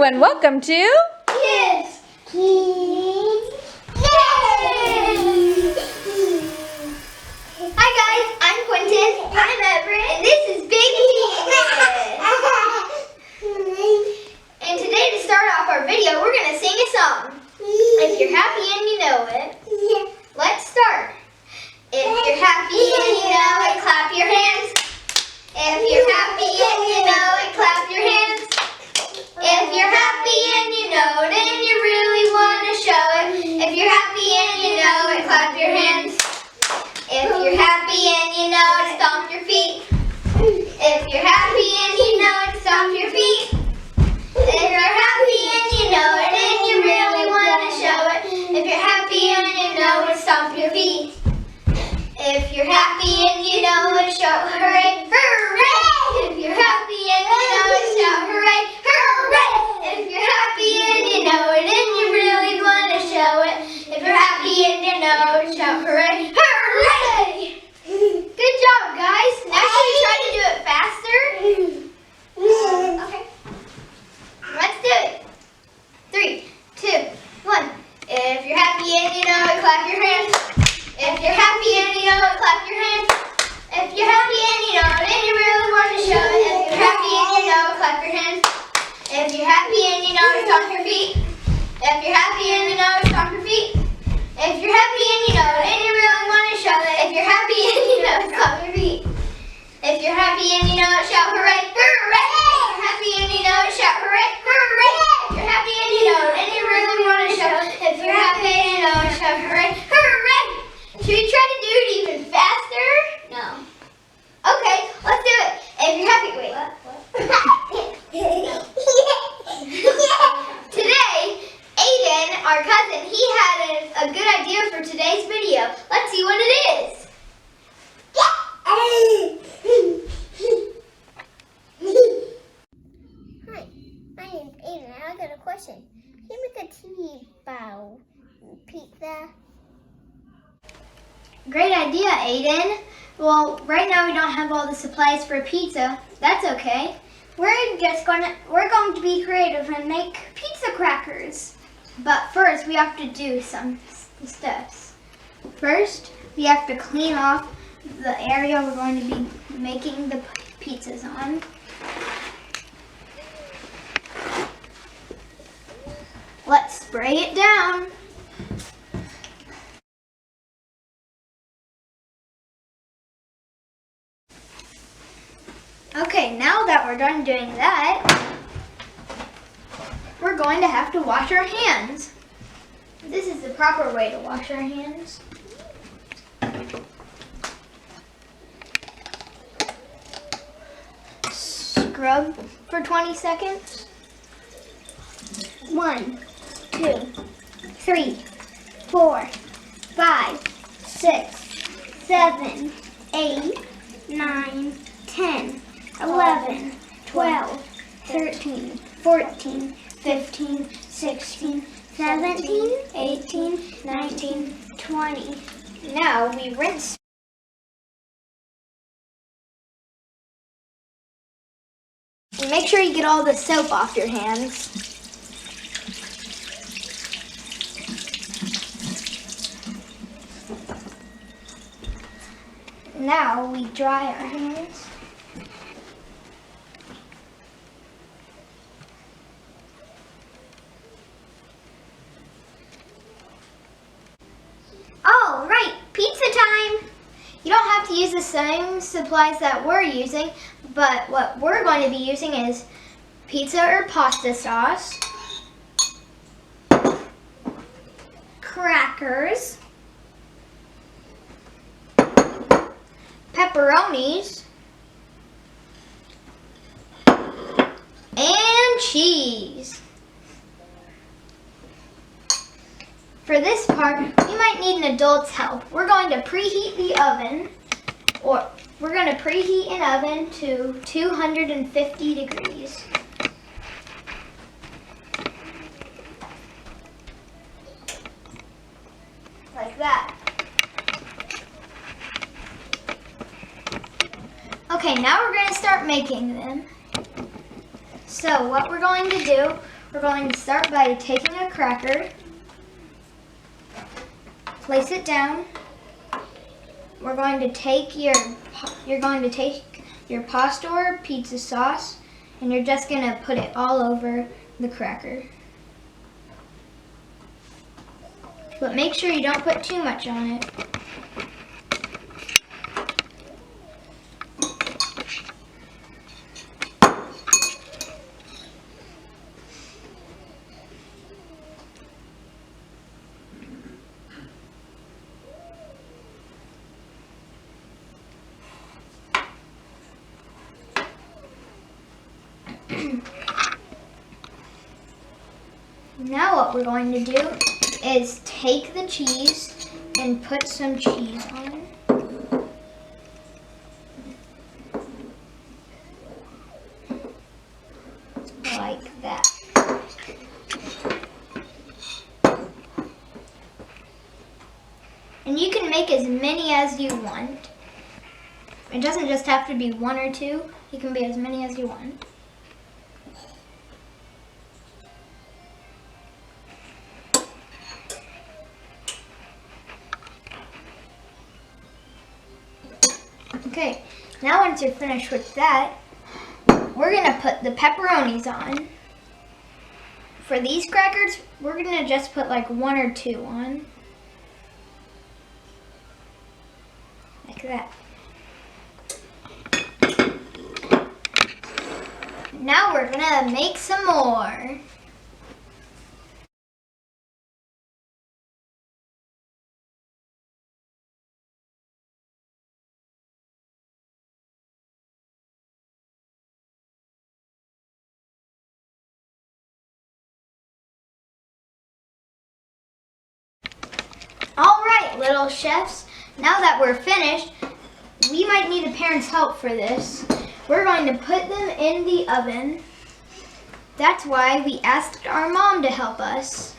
everyone, welcome to Kids! Hi guys, I'm Quentin, I'm Everett, and this is Baby Kids. And today to start off our video, we're going to sing a song. If you're happy and you know it, let's start. If you're happy and you know it, clap your hands. If you're happy and you know it, clap your hands. If you're happy and you know it and you really want to show it. If you're happy and you know it, clap your hands. If you're happy and you know it, stomp your feet. If you're happy and you know it, stomp your feet. If you're happy and you know it and you really want to show it. If you're happy and you know it, stomp your feet. If you're happy and you know it, shout hooray, hooray! If you're happy and you know it, shout hooray, hooray! If you're happy and you know it and you really want to show it. If you're happy and you know it, shout hooray, hooray! Good job, guys. Now should we try to do it faster? Okay. Let's do it. 3, 2, 1. If you're happy and you know it, clap your hands. If you're happy and you know it, clap your hands. If you're happy and you know it and you really want to show it. If you're happy and you know it, clap your hands. If you're happy and you know it, stomp your feet. If you're happy and you know it, stomp your feet. If you're happy and you know it and you really want to show it. If you're happy and you know it, stomp your feet. If you're happy and you know it, shout hooray, hooray! If you're happy and you know it, shout hooray, hooray! If you're happy and you know it and you really want to show it. If you're happy and you know it, shout hooray, hooray! Should we try to do it even faster? No. Okay, let's do it. If you're happy, wait. Today, Aiden, our cousin, he had a good idea for today's video. Let's see what it is. Hi, my name's Aiden. I got a question. Can you make a TV bow pizza? Great idea, Aiden. Well, right now we don't have all the supplies for pizza. That's okay. We're going to be creative and make pizza crackers. But first, we have to do some steps. First, we have to clean off the area we're going to be making the pizzas on. Let's spray it down. Okay, now that we're done doing that, we're going to have to wash our hands. This is the proper way to wash our hands. Scrub for 20 seconds. 1, 2, 3, 4, 5, 6, 7, 8, 9, 10, 11, 12, 13, 14, 15, 16, 17, 18, 19, 20. Now we rinse. And make sure you get all the soap off your hands. Now we dry our hands. All right, pizza time. You don't have to use the same supplies that we're using, but what we're going to be using is pizza or pasta sauce, crackers, pepperonis, and cheese. For this part, we might need an adult's help. We're going to preheat the oven, or we're going to preheat an oven to 250 degrees. Like that. Okay, now we're going to start making them. So what we're going to do, We're going to start by taking a cracker, place it down. You're going to take your pasta or pizza sauce, and you're just going to put it all over the cracker. But make sure you don't put too much on it. Now what we're going to do is take the cheese and put some cheese on. Like that. And you can make as many as you want. It doesn't just have to be one or two. You can be as many as you want. Okay, now once you're finished with that, we're gonna put the pepperonis on. For these crackers, we're gonna just put like one or two on. Like that. Now we're gonna make some more. All right, little chefs, now that we're finished, we might need a parent's help for this. We're going to put them in the oven. That's why we asked our mom to help us.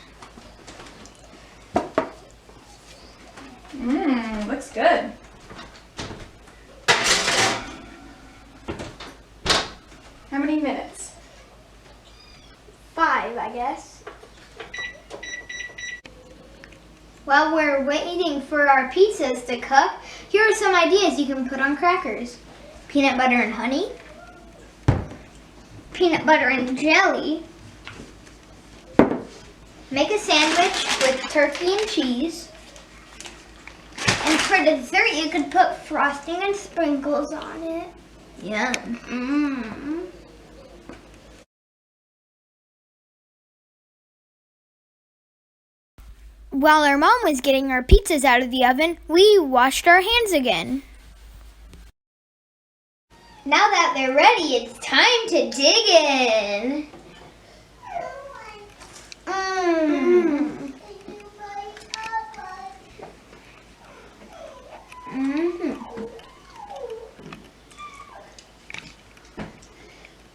Looks good. How many minutes? 5, I guess. While we're waiting for our pizzas to cook, here are some ideas you can put on crackers. Peanut butter and honey, peanut butter and jelly, make a sandwich with turkey and cheese, and for dessert you could put frosting and sprinkles on it. Yum. While our mom was getting our pizzas out of the oven, we washed our hands again. Now that they're ready, it's time to dig in.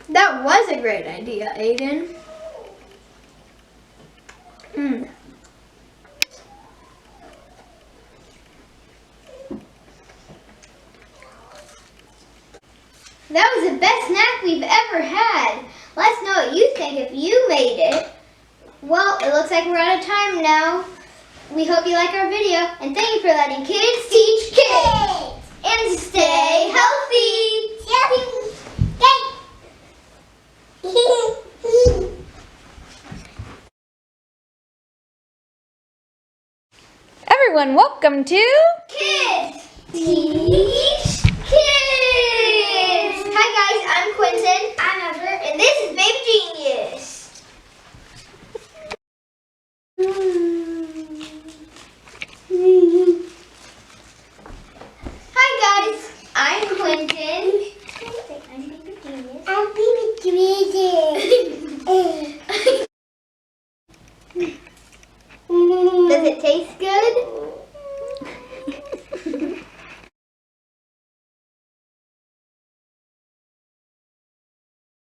That was a great idea, Aiden. That was the best snack we've ever had. Let us know what you think if you made it. Well, it looks like we're out of time now. We hope you like our video, and thank you for letting kids teach kids. And stay healthy. Everyone, welcome to Kids Teach Kids. Hi guys, I'm Quentin. I'm Ezra, and this is Baby Genius. Hi guys, I'm Quentin. I'm Baby Genius. I'm Baby Genius. Does it taste good?